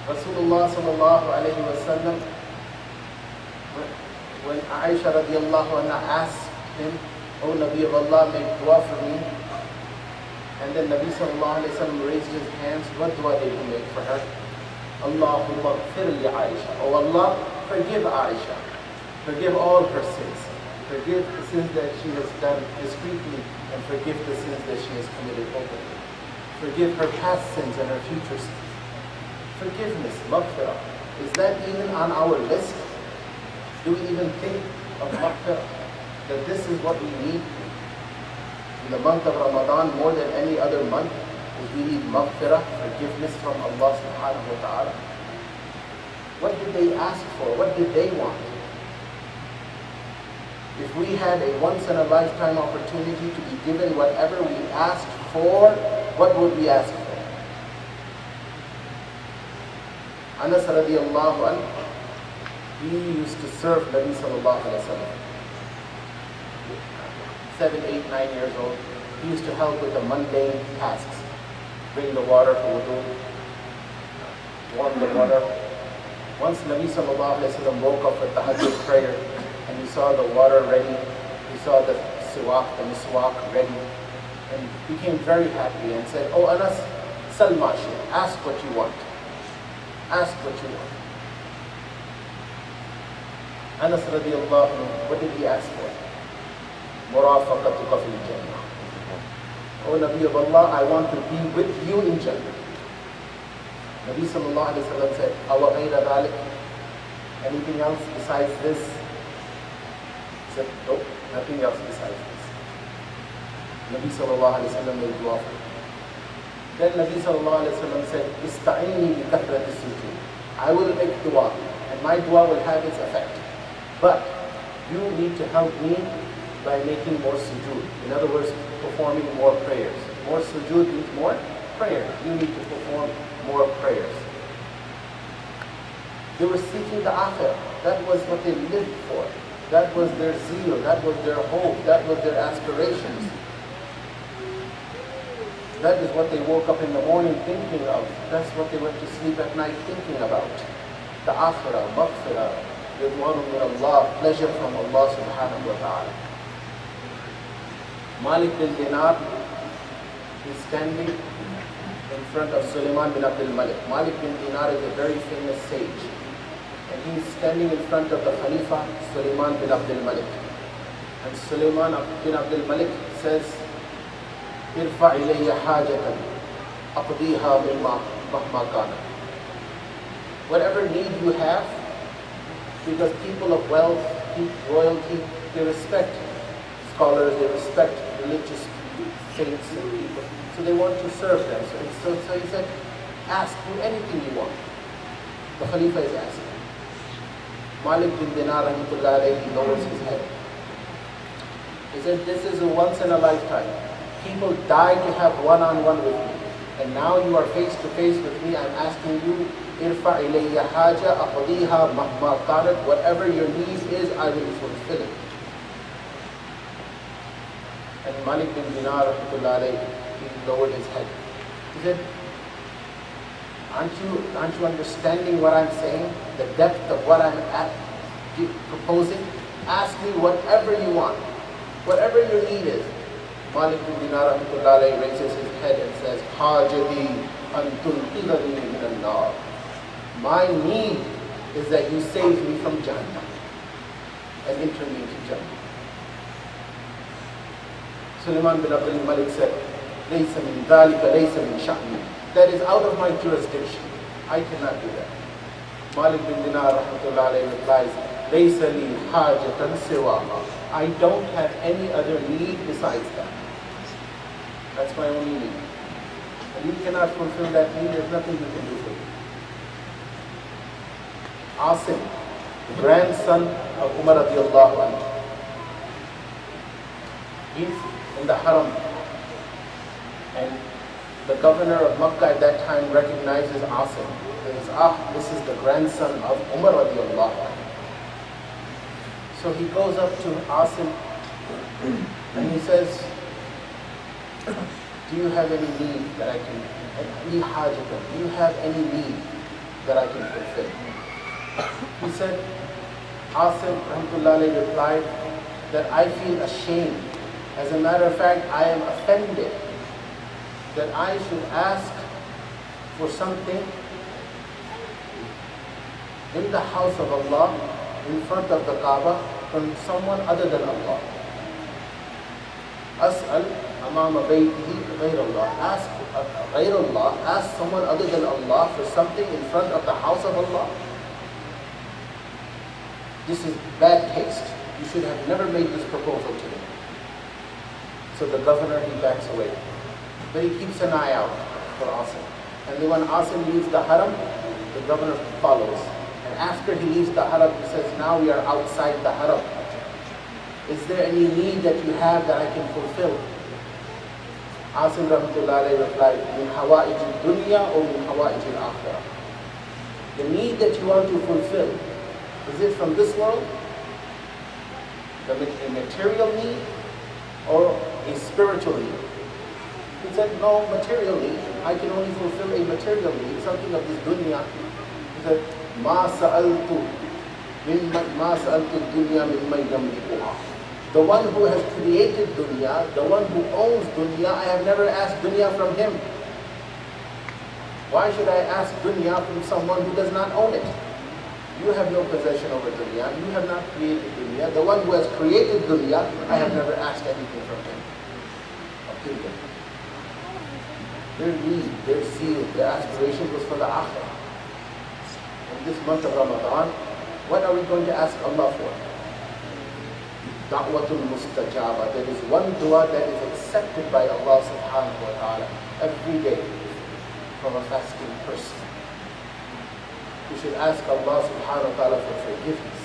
Rasulullah sallallahu alayhi wa sallam, when Aisha radiallahu anha asked him, "O Nabi of Allah, make dua for me." And then Nabi sallallahu alayhi wa sallam raised his hands. What dua did he make for her? Allahumma gfir li Aisha. Oh Allah, forgive Aisha. Forgive all her sins. Forgive the sins that she has done discreetly, and forgive the sins that she has committed openly. Forgive her past sins and her future sins. Forgiveness, maghfirah. Is that even on our list? Do we even think of maghfirah? That this is what we need in the month of Ramadan more than any other month? Is we need maghfirah, forgiveness from Allah subhanahu wa ta'ala. What did they ask for? What did they want? If we had a once-in-a-lifetime opportunity to be given whatever we asked for, what would we ask for? Anas radiallahu anhu, he used to serve Nabi sallallahu alayhi wa sallam. 7, 8, 9 years old. He used to help with the mundane tasks. Bring the water for wudu, warm the water. Once Nabi sallallahu alayhi wa sallam woke up with the tahajjud prayer, and he saw the water ready, he saw the miswak ready, and became very happy and said, "Oh Anas, sal mashi, ask what you want. Ask what you want." Anas radiallahu anhu, what did he ask for? Murafaqatuka fil Jannah. Oh Nabi of Allah, I want to be with you in Jannah. Nabi sallallahu alayhi wa sallam said, "Awa ghayra dhalik?" Anything else besides this? He said, "Nope, nothing else besides this." Nabi sallallahu alayhi wa sallam made dua for him. Then Nabi sallallahu alayhi wa sallam said, "Ista'inni bi kathrati sujud." I will make dua, and my dua will have its effect. But you need to help me by making more sujood. In other words, performing more prayers. More sujood means more prayer. You need to perform more prayers. They were seeking the akhirah. That was what they lived for. That was their zeal. That was their hope. That was their aspirations. That is what they woke up in the morning thinking of. That's what they went to sleep at night thinking about. The akhirah, maghfirah, ridwanun min Allah, pleasure from Allah subhanahu wa ta'ala. Malik bin Dinar is standing in front of Sulaiman bin Abdul Malik. Malik bin Dinar is a very famous sage. And he's standing in front of the Khalifa, Sulaiman bin Abdul Malik. And Sulaiman bin Abdul Malik says, "Irfa ilayya hajatan, aqdiha mahma kana." Whatever need you have, because people of wealth, royalty, they respect scholars, they respect religious saints and people. So they want to serve them. So he said, "Ask me anything you want." The Khalifa is asking. Malik bin Dinar rahmatullah alayhi lowers his head. He said, "This is a once in a lifetime. People die to have one-on-one with me. And now you are face to face with me. I'm asking you, irfa ilayya haja aqdiha mahma kanat. Whatever your need is, I will fulfill it." And Malik bin Dinar rahmatullah alayhi, he lowered his head. He said, aren't you understanding what I'm saying? The depth of what I'm proposing? Ask me whatever you want. Whatever your need is. Malik bin Dinar rahmatullah alayhi raises his head and says, "Hajati an tunqidhani min an-nar." My need is that you save me from Jannah and enter me into Jannah. Sulaiman bin Abdul Malik said, "Laysa min dhalika, laysa min sha'ni." That is out of my jurisdiction. I cannot do that. Malik bin Dinar rahmatullah alayhi replies, "Laysa li hajatan siwaha." I don't have any other need besides that. That's my only need. And you cannot fulfill that need, there's nothing you can do for you. Asim, the grandson of Umar radiallahu anhu. He's in the haram. And the governor of Makkah at that time recognizes Asim. He says, this is the grandson of Umar radiallahu anhu. So he goes up to Asim and he says, "Do you have any need that I can, any hajatan? Do you have any need that I can fulfill? He said, Asim rahmatullahi replied that I feel ashamed. As a matter of fact, I am offended that I should ask for something in the house of Allah, in front of the Kaaba, from someone other than Allah. As'al amama baytihi ghayr Allah. Ask ghayr Allah, ask someone other than Allah for something in front of the house of Allah. This is bad taste. You should have never made this proposal to me. So the governor, he backs away. But he keeps an eye out for Asim. And then when Asim leaves the haram, the governor follows. And after he leaves the haram, he says, now we are outside the haram. Is there any need that you have that I can fulfill? Asim rahmatullahi replied, min hawa'ij al-dunya or min hawa'ij al-akhirah? The need that you want to fulfill, is it from this world, a material need, or a spiritual need? He said, no, material need. I can only fulfill a material need, something of this dunya. He said, مَا سَأَلْتُ الدُّنْيَا مِمَّنْ يَمْلِكُهَا. The one who has created dunya, the one who owns dunya, I have never asked dunya from him. Why should I ask dunya from someone who does not own it? You have no possession over dunya. You have not created dunya. The one who has created dunya, I have never asked anything from him. Their need, their zeal, their aspiration was for the akhirah. In this month of Ramadan, what are we going to ask Allah for? Da'watul mustajaba. There is one dua that is accepted by Allah subhanahu wa ta'ala every day from a fasting person. You should ask Allah subhanahu wa ta'ala for forgiveness.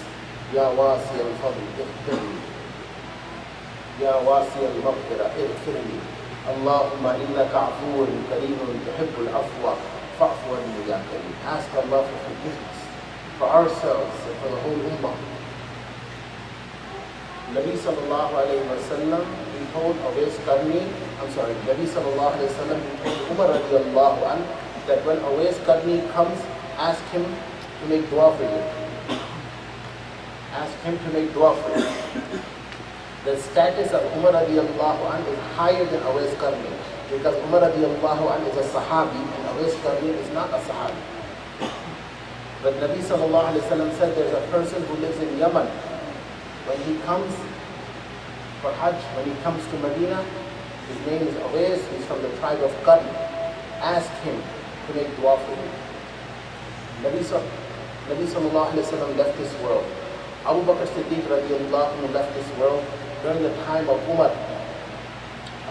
Ya wasi al-fadl, ighfirli. Ya wasi al-maghfira, ighfirli. Allahumma innaka afuun kareemun tuhibbul afwa fa'fu anni ya kareem. Ask Allah for forgiveness for ourselves and for the whole ummah. Nabi sallallahu alayhi wa sallam, he told Nabi sallallahu alayhi wa sallam, he told Umar radiallahu anhu that when Awais Qarni comes, ask him to make dua for you. Ask him to make dua for you. The status of Umar radiallahu anhu is higher than Awais Qarni, because Umar radiallahu anhu is a sahabi and Awais Qarni is not a sahabi. But Nabi sallallahu alayhi wa sallam said there's a person who lives in Yemen. When he comes for Hajj, when he comes to Medina, his name is Awais, he's from the tribe of Qarn. Ask him to make dua for you. Nabi sallallahu alayhi wa sallam left this world. Abu Bakr Siddiq radiallahu anhu left this world during the time of Umar.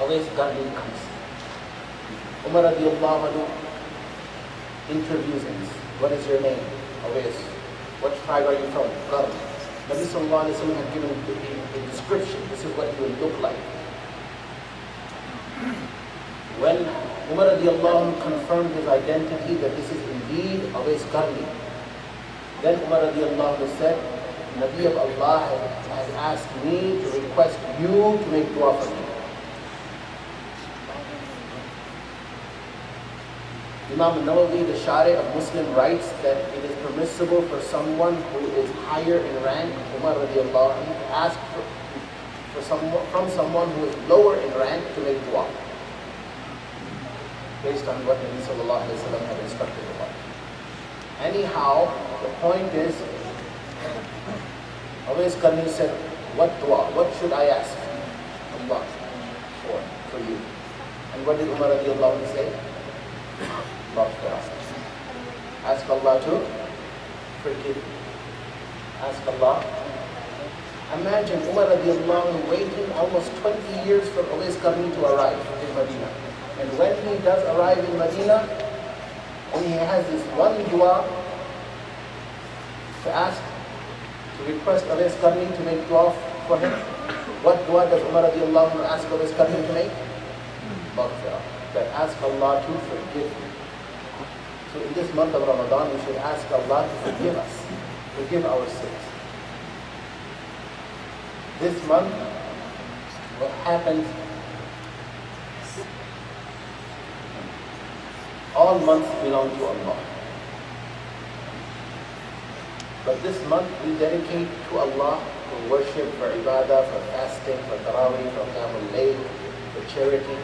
Awais Qarni comes. Umar radiallahu anhu interviews him. What is your name? Awais. What tribe are you from? Qarn. Nabi sallallahu alayhi wa sallam had given a description. This is what he will look like. When Umar radiallahu anhu confirmed his identity that this is indeed Awais Qarni, then Umar radiallahu anhu said, Nabi of Allah has asked me to request you to make dua for me. Imam Nawawi, the Shari of Muslim, writes that it is permissible for someone who is higher in rank, Umar radiallahu anhu, to ask from someone who is lower in rank to make dua, based on what Nabi sallallahu alayhi wa sallam had instructed about. Anyhow, the point is, Awais Qarni said, what dua, what should I ask Allah for you? And what did Umar radiallahu anhu say? Ask Allah to forgive you. Ask Allah. Imagine Umar radiallahu anhu waiting almost 20 years for Awais Qarni to arrive in Medina. And when he does arrive in Medina, and he has this one dua to ask, to request Awais Qarni to make dua for him. What dua does Umar radiallahu anhu ask Awais Qarni to make? Maghfirah. That ask Allah to forgive you. So in this month of Ramadan, we should ask Allah to forgive us, forgive our sins. This month, what happens, all months belong to Allah. But this month we dedicate to Allah, for worship, for ibadah, for fasting, for tarawih, for qiyamul layl, for charity.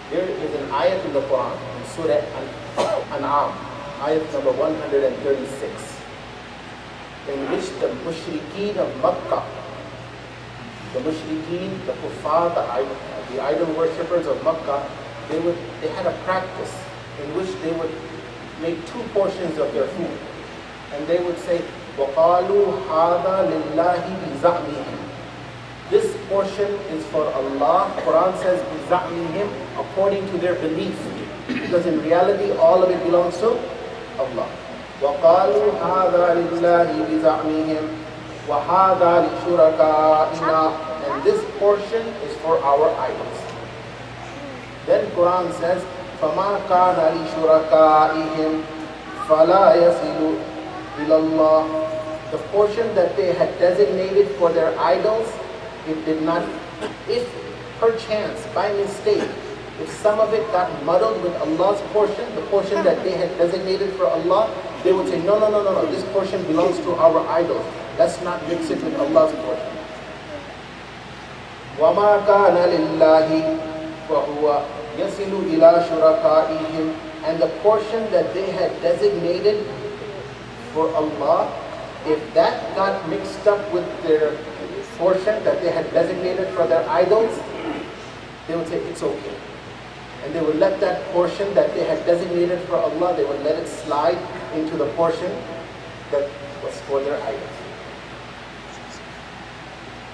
There is an ayat in the Quran, in Surah An'am, ayat number 136, in which the mushrikeen of Makkah, the mushrikeen, the kuffar, the idol worshippers of Makkah, they had a practice in which they would make two portions of their food. And they would say, وَقَالُوا هَذَا لِلَّهِ بِزَعْمِهِمْ. This portion is for Allah. Quran says, بِزَعْمِهِمْ, according to their belief. Because in reality, all of it belongs to Allah. وَقَالُوا هَذَا لِلَّهِ بِزَعْمِهِمْ وَهَذَا لِشُرَكَائِنَا. And this portion is for our idols. Then Quran says, فَمَا كَانَ لِشُرَكَائِهِمْ فَلَا يَصِلُ إِلَى اللَّهِ. The portion that they had designated for their idols, it did not, if perchance, by mistake, if some of it got muddled with Allah's portion, the portion that they had designated for Allah, they would say, no, this portion belongs to our idols. Let's not mix it with Allah's portion. وَمَا كَانَ لِلَّهِ فَهُوَ يَصِلُ إِلَى شُرَكَائِهِمْ. And the portion that they had designated for Allah, if that got mixed up with their portion that they had designated for their idols, they would say it's okay. And they would let that portion that they had designated for Allah, they would let it slide into the portion that was for their idols.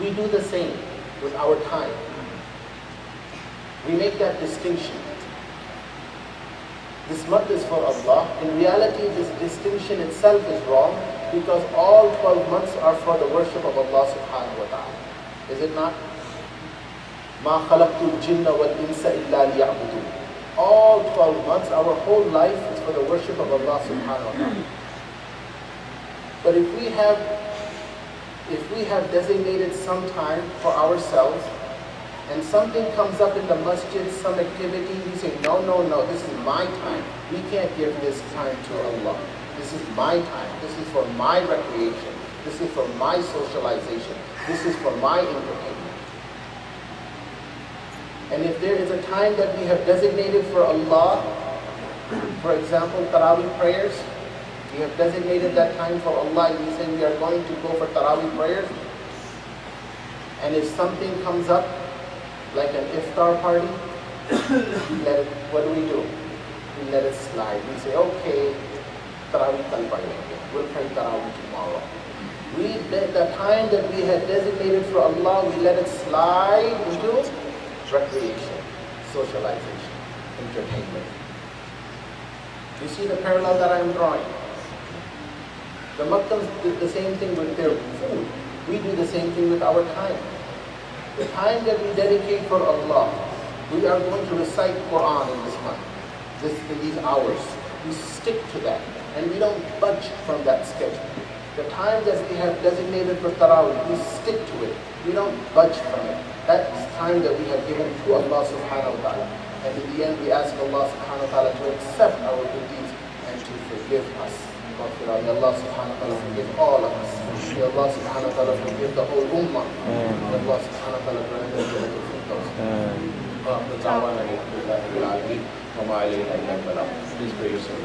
We do the same with our time. We make that distinction. This month is for Allah. In reality, this distinction itself is wrong, because all 12 months are for the worship of Allah subhanahu wa ta'ala. Is it not? مَا خَلَقْتُ الْجِنَّ وَالْإِنسَ إِلَّا لِيَعْبُدُونَ. All 12 months, our whole life is for the worship of Allah subhanahu wa ta'ala. But if we have designated some time for ourselves, and something comes up in the masjid, some activity, we say, no, this is my time. We can't give this time to Allah. This is my time. This is for my recreation. This is for my socialization. This is for my entertainment. And if there is a time that we have designated for Allah, for example, Taraweeh prayers, we have designated that time for Allah, and we say we are going to go for Taraweeh prayers. And if something comes up, like an iftar party, what do? We let it slide. We say, okay, Taraweeh kal padenge. We'll pray Taraweeh tomorrow. The time that we had designated for Allah, we let it slide into recreation, socialization, entertainment. You see the parallel that I'm drawing? The Makkans did the same thing with their food. We do the same thing with our time. The time that we dedicate for Allah, we are going to recite Quran in this month, in these hours. We stick to that, and we don't budge from that schedule. The time that we have designated for Taraweeh, we stick to it. We don't budge from it. That is time that we have given to Allah subhanahu wa ta'ala. And in the end, we ask Allah subhanahu wa ta'ala to accept our good deeds and to forgive us. May Allah subhanahu wa ta'ala forgive all of us. May Allah subhanahu wa ta'ala forgive the whole ummah. May Allah subhanahu wa ta'ala grant us the firdaus. Please pray yourself.